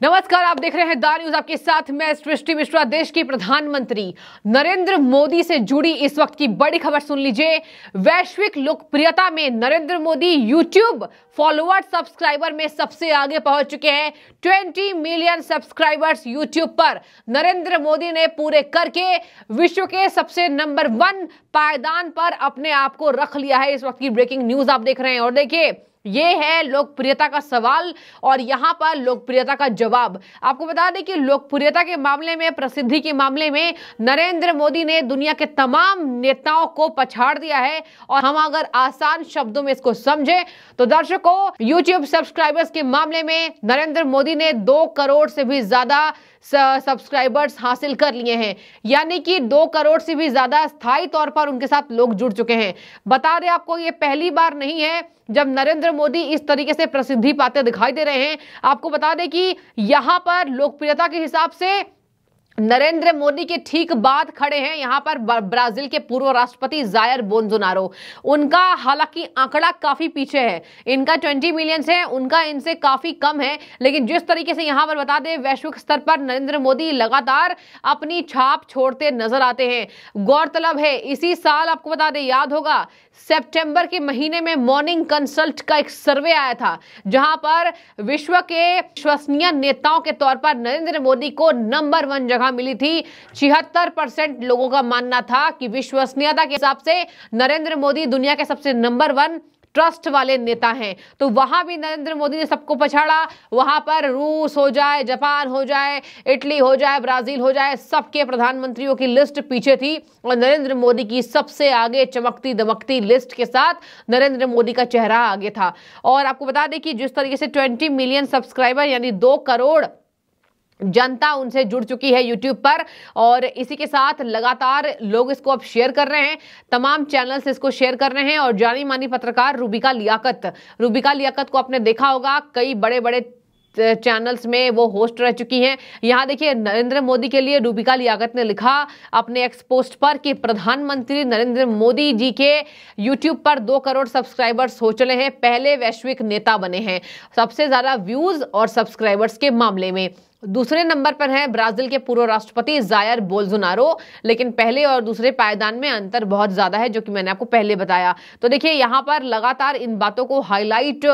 नमस्कार, आप देख रहे हैं द न्यूज। आपके साथ मैं सृष्टि मिश्रा। देश की प्रधानमंत्री नरेंद्र मोदी से जुड़ी इस वक्त की बड़ी खबर सुन लीजिए। वैश्विक लोकप्रियता में Narendra Modi YouTube follower subscriber में सबसे आगे पहुंच चुके हैं। 20 मिलियन सब्सक्राइबर्स यूट्यूब पर नरेंद्र मोदी ने पूरे करके विश्व के सबसे नंबर 1 पायदान पर अपने आप को रख लिया है। इस वक्त की ब्रेकिंग न्यूज आप देख रहे हैं और देखिए, ये है लोकप्रियता का सवाल और यहां पर लोकप्रियता का जवाब। आपको बता दें कि लोकप्रियता के मामले में, प्रसिद्धि के मामले में नरेंद्र मोदी ने दुनिया के तमाम नेताओं को पछाड़ दिया है। और हम अगर आसान शब्दों में इसको समझे तो दर्शकों, यूट्यूब सब्सक्राइबर्स के मामले में नरेंद्र मोदी ने 2 करोड़ से भी ज्यादा सब्सक्राइबर्स हासिल कर लिए हैं, यानी कि 2 करोड़ से भी ज्यादा स्थायी तौर पर उनके साथ लोग जुड़ चुके हैं। बता दें आपको, ये पहली बार नहीं है जब नरेंद्र मोदी इस तरीके से प्रसिद्धि पाते दिखाई दे रहे हैं। आपको बता दें कि यहां पर लोकप्रियता के हिसाब से नरेंद्र मोदी के ठीक बाद खड़े हैं यहां पर ब्राजील के पूर्व राष्ट्रपति जायर बोल्सोनारो। उनका हालांकि आंकड़ा काफी पीछे है, इनका 20 मिलियन है, उनका इनसे काफी कम है। लेकिन जिस तरीके से यहां पर बता दें, वैश्विक स्तर पर नरेंद्र मोदी लगातार अपनी छाप छोड़ते नजर आते हैं। गौरतलब है, इसी साल आपको बता दें, याद होगा, सितंबर के महीने में मॉर्निंग कंसल्ट का एक सर्वे आया था जहां पर विश्व के विश्वसनीय नेताओं के तौर पर नरेंद्र मोदी को नंबर 1 जगह मिली थी। 76% लोगों का मानना था कि विश्वसनीयता के हिसाब से नरेंद्र मोदी दुनिया के सबसे नंबर 1 ट्रस्ट वाले नेता हैं। तो वहां भी नरेंद्र मोदी ने सबको पछाड़ा। वहां पर रूस हो जाए, जापान हो जाए, इटली हो जाए, ब्राजील हो जाए, सबके प्रधानमंत्रियों की लिस्ट पीछे थी और नरेंद्र मोदी की सबसे आगे चमकती दमकती लिस्ट के साथ नरेंद्र मोदी का चेहरा आगे था। और आपको बता दें कि जिस तरीके से 20 मिलियन सब्सक्राइबर यानी 2 करोड़ जनता उनसे जुड़ चुकी है यूट्यूब पर, और इसी के साथ लगातार लोग इसको अब शेयर कर रहे हैं, तमाम चैनल्स इसको शेयर कर रहे हैं। और जानी मानी पत्रकार रूबिका लियाकत को आपने देखा होगा, कई बड़े बड़े चैनल्स में वो होस्ट रह चुकी हैं। यहाँ देखिए, नरेंद्र मोदी के लिए रूबिका लियाकत ने लिखा अपने एक्स पोस्ट पर कि प्रधानमंत्री नरेंद्र मोदी जी के यूट्यूब पर 2 करोड़ सब्सक्राइबर्स हो चले हैं, पहले वैश्विक नेता बने हैं सबसे ज्यादा व्यूज और सब्सक्राइबर्स के मामले में। दूसरे नंबर पर है ब्राजील के पूर्व राष्ट्रपति जायर बोल्सोनारो, लेकिन पहले और दूसरे पायदान में अंतर बहुत ज्यादा है, जो कि मैंने आपको पहले बताया। तो देखिए, यहां पर लगातार इन बातों को हाईलाइट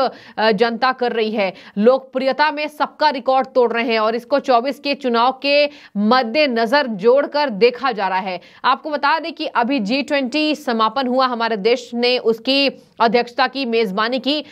जनता कर रही है। लोकप्रियता में सबका रिकॉर्ड तोड़ रहे हैं और इसको 24 के चुनाव के मद्देनजर जोड़कर देखा जा रहा है। आपको बता दें कि अभी G20 समापन हुआ, हमारे देश ने उसकी अध्यक्षता की, मेजबानी की।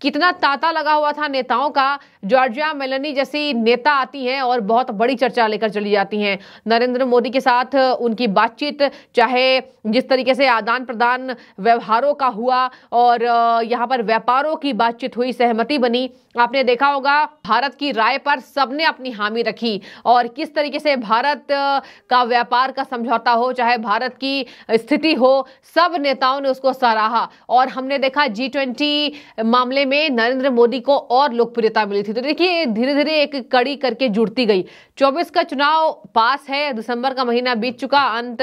कितना तांता लगा हुआ था नेताओं का। जॉर्जिया मेलोनी जैसी नेता आती हैं और बहुत बड़ी चर्चा लेकर चली जाती हैं। नरेंद्र मोदी के साथ उनकी बातचीत, चाहे जिस तरीके से आदान प्रदान व्यवहारों का हुआ और यहाँ पर व्यापारों की बातचीत हुई, सहमति बनी। आपने देखा होगा, भारत की राय पर सबने अपनी हामी रखी और किस तरीके से भारत का व्यापार का समझौता हो, चाहे भारत की स्थिति हो, सब नेताओं ने उसको सराहा। और हमने देखा G20 मामले में नरेंद्र मोदी को और लोकप्रियता मिली थी। तो देखिए, धीरे धीरे एक कड़ी करके जुड़ती गई। 24 का चुनाव पास है, दिसंबर का महीना बीत चुका, अंत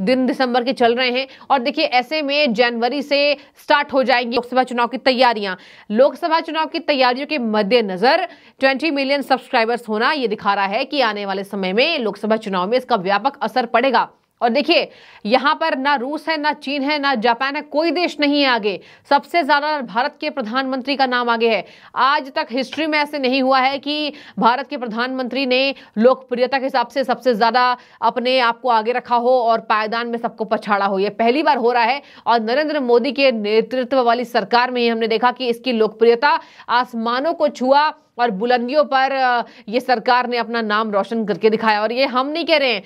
दिन दिसंबर के चल रहे हैं और देखिए, ऐसे में जनवरी से स्टार्ट हो जाएंगी लोकसभा चुनाव की तैयारियां। लोकसभा चुनाव की तैयारियों के मद्देनजर 20 मिलियन सब्सक्राइबर्स होना ये दिखा रहा है कि आने वाले समय में लोकसभा चुनाव में इसका व्यापक असर पड़ेगा। और देखिए, यहां पर ना रूस है, ना चीन है, ना जापान है, कोई देश नहीं है आगे। सबसे ज्यादा भारत के प्रधानमंत्री का नाम आगे है। आज तक हिस्ट्री में ऐसे नहीं हुआ है कि भारत के प्रधानमंत्री ने लोकप्रियता के हिसाब से सबसे ज्यादा अपने आप को आगे रखा हो और पायदान में सबको पछाड़ा हो। यह पहली बार हो रहा है और नरेंद्र मोदी के नेतृत्व वाली सरकार में ही हमने देखा कि इसकी लोकप्रियता आसमानों को छुआ और बुलंदियों पर ये सरकार ने अपना नाम रोशन करके दिखाया। और ये हम नहीं कह रहे हैं,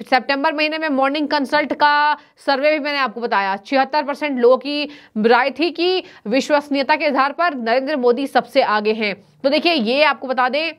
सितंबर महीने में मॉर्निंग कंसल्ट का सर्वे भी मैंने आपको बताया, 76% लोगों की राय थी कि विश्वसनीयता के आधार पर नरेंद्र मोदी सबसे आगे हैं। तो देखिए, ये आपको बता दें,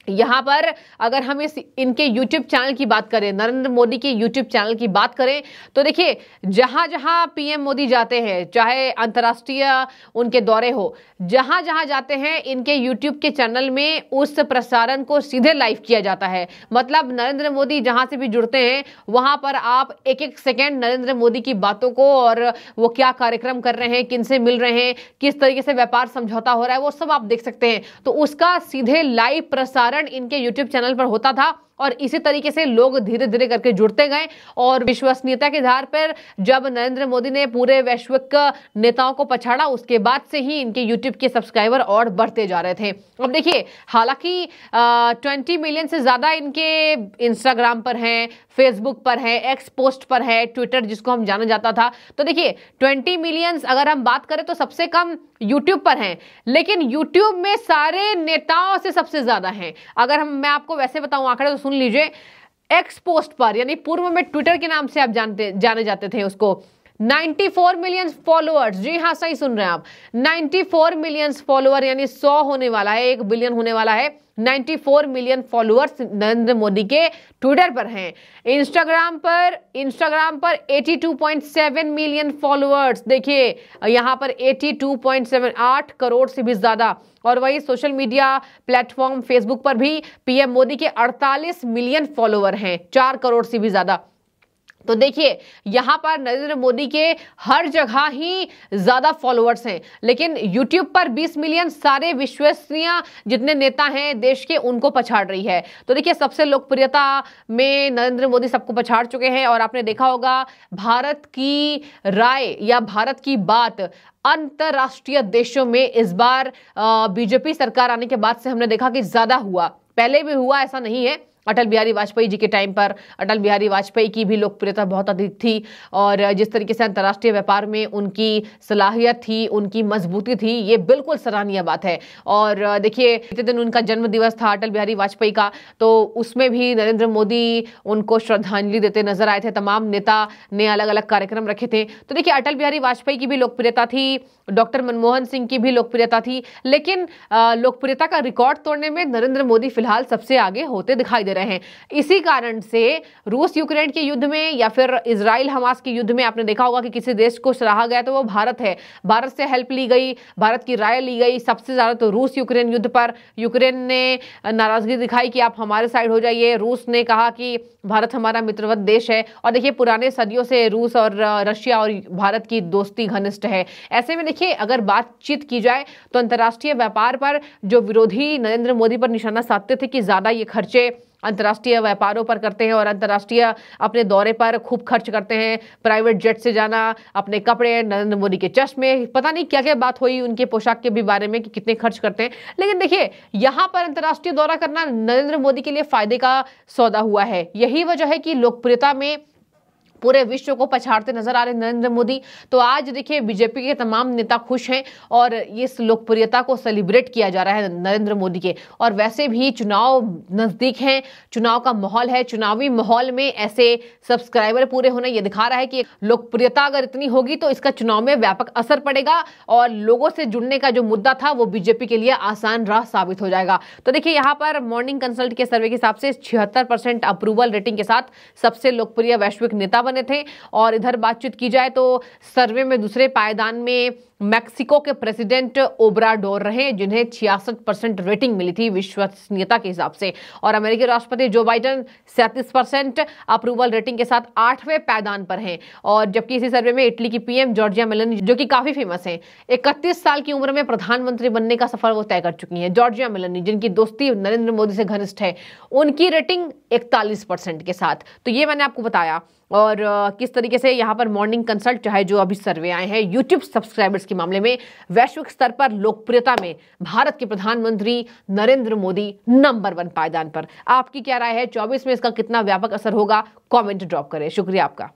यहाँ पर अगर हम इनके YouTube चैनल की बात करें, नरेंद्र मोदी के YouTube चैनल की बात करें, तो देखिए जहां जहां पीएम मोदी जाते हैं, चाहे अंतर्राष्ट्रीय उनके दौरे हो, जहां जहां जाते हैं इनके YouTube के चैनल में उस प्रसारण को सीधे लाइव किया जाता है। मतलब नरेंद्र मोदी जहां से भी जुड़ते हैं वहां पर आप एक एक सेकेंड नरेंद्र मोदी की बातों को, और वो क्या कार्यक्रम कर रहे हैं, किनसे मिल रहे हैं, किस तरीके से व्यापार समझौता हो रहा है, वो सब आप देख सकते हैं। तो उसका सीधे लाइव प्रसारण इनके YouTube चैनल पर होता था और इसी तरीके से लोग धीरे धीरे करके जुड़ते गए और विश्वसनीयता के आधार पर जब नरेंद्र मोदी ने पूरे वैश्विक नेताओं को पछाड़ा, उसके बाद से ही इनके YouTube के सब्सक्राइबर और बढ़ते जा रहे थे। अब देखिए हालांकि 20 मिलियन से ज्यादा इनके इंस्टाग्राम पर हैं, फेसबुक पर है, एक्स पोस्ट पर है, ट्विटर जिसको हम जाना जाता था। तो देखिए 20 मिलियंस अगर हम बात करें तो सबसे कम यूट्यूब पर हैं, लेकिन यूट्यूब में सारे नेताओं से सबसे ज्यादा हैं। अगर मैं आपको वैसे बताऊं आंकड़े तो सुन लीजिए, एक्स पोस्ट पर, यानी पूर्व में ट्विटर के नाम से आप जाने जाते थे उसको, 94 मिलियन फॉलोअर्स। जी हाँ, सही सुन रहे हैं आप, 94 मिलियन फॉलोअर, यानी 100 होने वाला है, 1 बिलियन होने वाला है। 94 मिलियन फॉलोअर्स नरेंद्र मोदी के ट्विटर पर हैं। इंस्टाग्राम पर 82.7 मिलियन फॉलोअर्स। देखिए यहां पर 82.78 करोड़ से भी ज्यादा। और वही सोशल मीडिया प्लेटफॉर्म फेसबुक पर भी पीएम मोदी के 48 मिलियन फॉलोअर हैं, 4 करोड़ से भी ज्यादा। तो देखिए यहां पर नरेंद्र मोदी के हर जगह ही ज्यादा फॉलोअर्स हैं, लेकिन यूट्यूब पर 20 मिलियन सारे विश्वसनीय जितने नेता हैं देश के उनको पछाड़ रही है। तो देखिए सबसे लोकप्रियता में नरेंद्र मोदी सबको पछाड़ चुके हैं। और आपने देखा होगा भारत की राय या भारत की बात अंतरराष्ट्रीय देशों में इस बार बीजेपी सरकार आने के बाद से हमने देखा कि ज्यादा हुआ। पहले भी हुआ, ऐसा नहीं है। अटल बिहारी वाजपेयी जी के टाइम पर अटल बिहारी वाजपेयी की भी लोकप्रियता बहुत अधिक थी और जिस तरीके से अंतर्राष्ट्रीय व्यापार में उनकी सलाहियत थी, उनकी मजबूती थी, ये बिल्कुल सराहनीय बात है। और देखिए बीते दिन उनका जन्म दिवस था अटल बिहारी वाजपेयी का, तो उसमें भी नरेंद्र मोदी उनको श्रद्धांजलि देते नजर आए थे। तमाम नेता ने अलग अलग कार्यक्रम रखे थे। तो देखिए अटल बिहारी वाजपेयी की भी लोकप्रियता थी, डॉक्टर मनमोहन सिंह की भी लोकप्रियता थी, लेकिन लोकप्रियता का रिकॉर्ड तोड़ने में नरेंद्र मोदी फिलहाल सबसे आगे होते दिखाई दे रहे हैं। इसी कारण से रूस यूक्रेन के युद्ध में या फिर इजराइल हमास के युद्ध में आपने देखा होगा कि किसी देश को सराहा गया तो वो भारत है। भारत से हेल्प ली गई, भारत की राय ली गई सबसे ज्यादा तो रूस यूक्रेन युद्ध पर। यूक्रेन ने नाराजगी दिखाई कि आप हमारे साइड हो जाइए, रूस ने कहा कि भारत हमारा मित्रवत देश है। और देखिए पुराने सदियों से रूस और रशिया और भारत की दोस्ती घनिष्ठ है। ऐसे में देखिए अगर बातचीत की जाए तो अंतर्राष्ट्रीय व्यापार पर जो विरोधी नरेंद्र मोदी पर निशाना साधते थे कि ज्यादा ये खर्चे अंतर्राष्ट्रीय व्यापारों पर करते हैं और अंतर्राष्ट्रीय अपने दौरे पर खूब खर्च करते हैं, प्राइवेट जेट से जाना, अपने कपड़े, नरेंद्र मोदी के चश्मे, पता नहीं क्या क्या बात हुई उनके पोशाक के भी बारे में कि कितने खर्च करते हैं। लेकिन देखिए यहाँ पर अंतर्राष्ट्रीय दौरा करना नरेंद्र मोदी के लिए फायदे का सौदा हुआ है। यही वजह है कि लोकप्रियता में पूरे विश्व को पछाड़ते नजर आ रहे नरेंद्र मोदी। तो आज देखिए बीजेपी के तमाम नेता खुश हैं और इस लोकप्रियता को सेलिब्रेट किया जा रहा है नरेंद्र मोदी के। और वैसे भी चुनाव नजदीक हैं, चुनाव का माहौल है, चुनावी माहौल में ऐसे सब्सक्राइबर पूरे होना ये दिखा रहा है कि लोकप्रियता अगर इतनी होगी तो इसका चुनाव में व्यापक असर पड़ेगा और लोगों से जुड़ने का जो मुद्दा था वो बीजेपी के लिए आसान राह साबित हो जाएगा। तो देखिए यहाँ पर मॉर्निंग कंसल्ट के सर्वे के हिसाब से 76% अप्रूवल रेटिंग के साथ सबसे लोकप्रिय वैश्विक नेता बने थे। और इधर बातचीत की जाए तो सर्वे में दूसरे पायदान में मैक्सिको के प्रेसिडेंट ओब्राडोर रहे जिन्हें 66% रेटिंग मिली थी विश्वसनीयता के हिसाब से। और अमेरिकी राष्ट्रपति जो बाइडेन 37% अप्रूवल रेटिंग के साथ 8वें पायदान पर हैं। और जबकि इसी सर्वे में इटली की पीएम जॉर्जिया मेलोनी जो कि काफी फेमस हैं, 31 साल की उम्र में प्रधानमंत्री बनने का सफर वो तय कर चुकी हैं। जॉर्जिया मेलोनी जिनकी दोस्ती नरेंद्र मोदी से घनिष्ठ है, उनकी रेटिंग 41% के साथ। तो ये मैंने आपको बताया। और किस तरीके से यहाँ पर मॉर्निंग कंसल्ट चाहे जो अभी सर्वे आए हैं यूट्यूब सब्सक्राइबर्स के मामले में वैश्विक स्तर पर लोकप्रियता में भारत के प्रधानमंत्री नरेंद्र मोदी नंबर 1 पायदान पर। आपकी क्या राय है? 24 में इसका कितना व्यापक असर होगा? कमेंट ड्रॉप करें। शुक्रिया आपका।